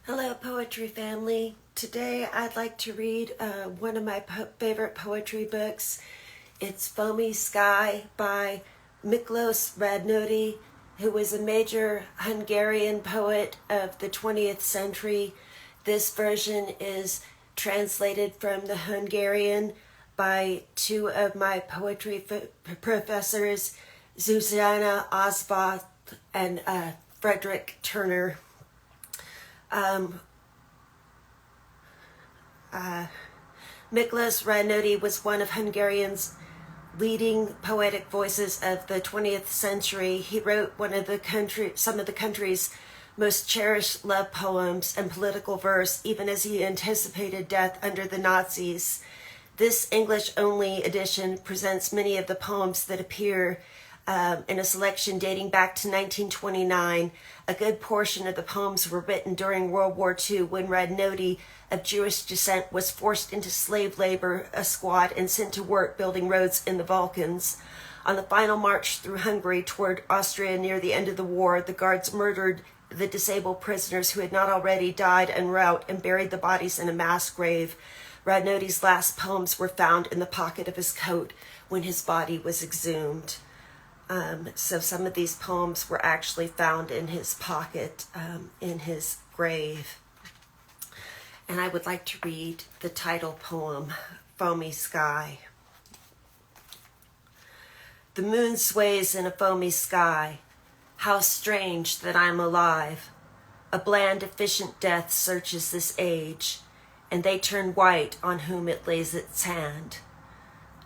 Hello, poetry family. Today I'd like to read one of my favorite poetry books. It's Foamy Sky by Miklos Radnoti, who was a major Hungarian poet of the 20th century. This version is translated from the Hungarian by two of my poetry professors, Zuzana Osvoth and Frederick Turner. Miklos Radnoti was one of Hungarian's leading poetic voices of the 20th century. He wrote some of the country's most cherished love poems and political verse, even as he anticipated death under the Nazis. This English-only edition presents many of the poems that appear in a selection dating back to 1929. A good portion of the poems were written during World War II, when Radnoti, of Jewish descent, was forced into slave labor squad and sent to work building roads in the Balkans. On the final march through Hungary toward Austria near the end of the war, the guards murdered the disabled prisoners who had not already died en route and buried the bodies in a mass grave. Radnoti's last poems were found in the pocket of his coat when his body was exhumed. So some of these poems were actually found in his pocket, in his grave. And I would like to read the title poem, Foamy Sky. The moon sways in a foamy sky. How strange that I'm alive. A bland, efficient death searches this age, and they turn white on whom it lays its hand.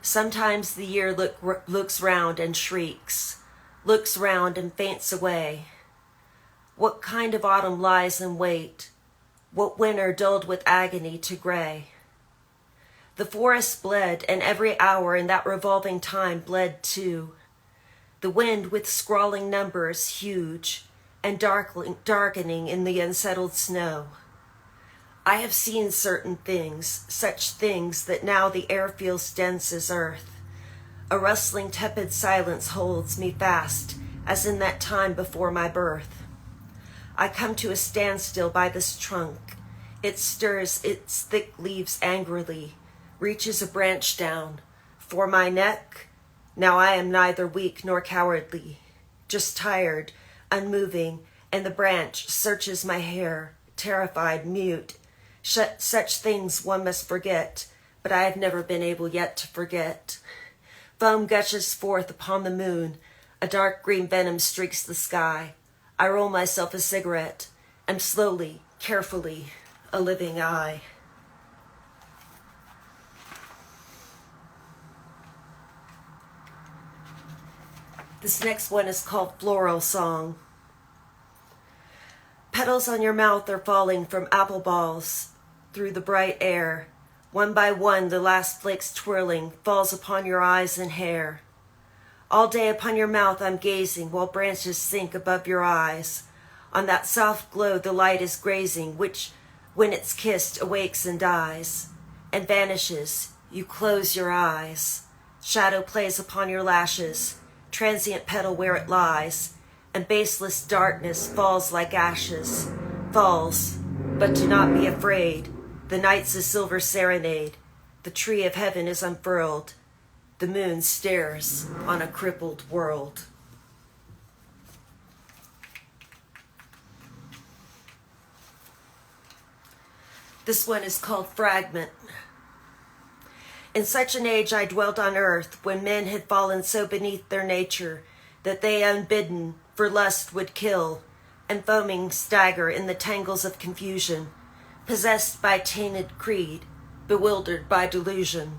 Sometimes the year looks round and shrieks, looks round and faints away. What kind of autumn lies in wait? What winter dulled with agony to gray? The forest bled, and every hour in that revolving time bled too. The wind with scrawling numbers huge and darkening in the unsettled snow. I have seen certain things, such things that now the air feels dense as earth. A rustling tepid silence holds me fast, as in that time before my birth. I come to a standstill by this trunk. It stirs its thick leaves angrily, reaches a branch down. For my neck, now I am neither weak nor cowardly, just tired, unmoving, and the branch searches my hair, terrified, mute. Such things one must forget, but I have never been able yet to forget. Foam gushes forth upon the moon. A dark green venom streaks the sky. I roll myself a cigarette. Am slowly, carefully, a living eye. This next one is called Floral Song. Petals on your mouth are falling from apple balls through the bright air. One by one, the last flakes twirling falls upon your eyes and hair. All day upon your mouth I'm gazing, while branches sink above your eyes. On that soft glow the light is grazing, which, when it's kissed, awakes and dies, and vanishes. You close your eyes. Shadow plays upon your lashes, transient petal where it lies, and baseless darkness falls like ashes. Falls, but do not be afraid. The night's a silver serenade. The tree of heaven is unfurled. The moon stares on a crippled world. This one is called Fragment. In such an age I dwelt on earth, when men had fallen so beneath their nature that they unbidden for lust would kill, and foaming stagger in the tangles of confusion, possessed by tainted creed, bewildered by delusion.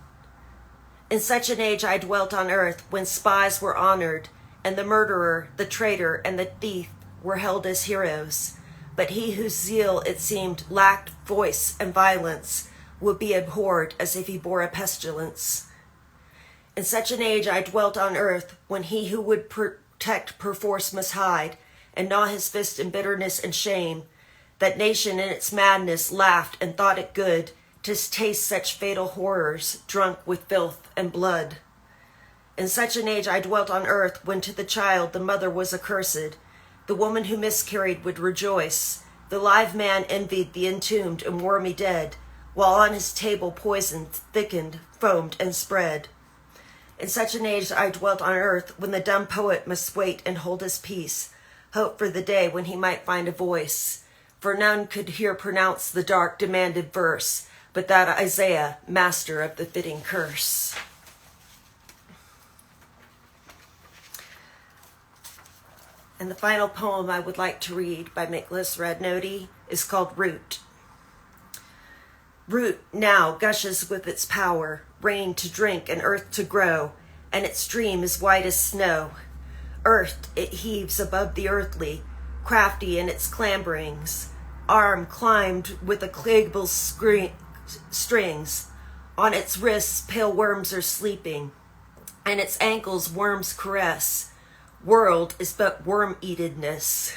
In such an age I dwelt on earth, when spies were honored, and the murderer, the traitor, and the thief were held as heroes. But he whose zeal, it seemed, lacked voice and violence would be abhorred as if he bore a pestilence. In such an age I dwelt on earth, when he who would protect perforce must hide, and gnaw his fist in bitterness and shame. That nation in its madness laughed and thought it good to taste such fatal horrors, drunk with filth and blood. In such an age I dwelt on earth, when to the child the mother was accursed. The woman who miscarried would rejoice, The live man envied the entombed and wormy dead, while on his table poison thickened, foamed, and spread. In such an age I dwelt on earth, when the dumb poet must wait and hold his peace, hope for the day when he might find a voice. For none could here pronounce the dark demanded verse, but that Isaiah, master of the fitting curse. And the final poem I would like to read by Miklos Radnoti is called Root. Root now gushes with its power, rain to drink and earth to grow, and its stream is white as snow. Earth it heaves above the earthly, crafty in its clamberings, arm climbed with a clavable strings. On its wrists pale worms are sleeping, and its ankles worms caress. World is but worm-eatedness.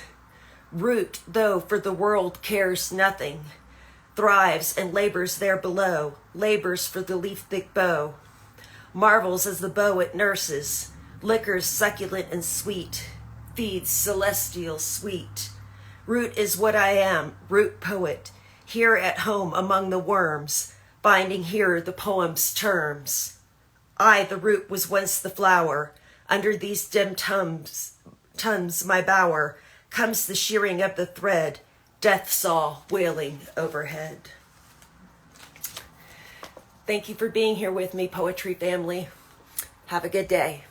Root, though for the world cares nothing, thrives and labors there below, labors for the leaf-thick bow, marvels as the bow it nurses, liquors succulent and sweet, feeds celestial sweet. Root is what I am, root poet, here at home among the worms, finding here the poem's terms. I, the root, was once the flower, under these dim tums my bower, comes the shearing of the thread, death saw wailing overhead. Thank you for being here with me, poetry family. Have a good day.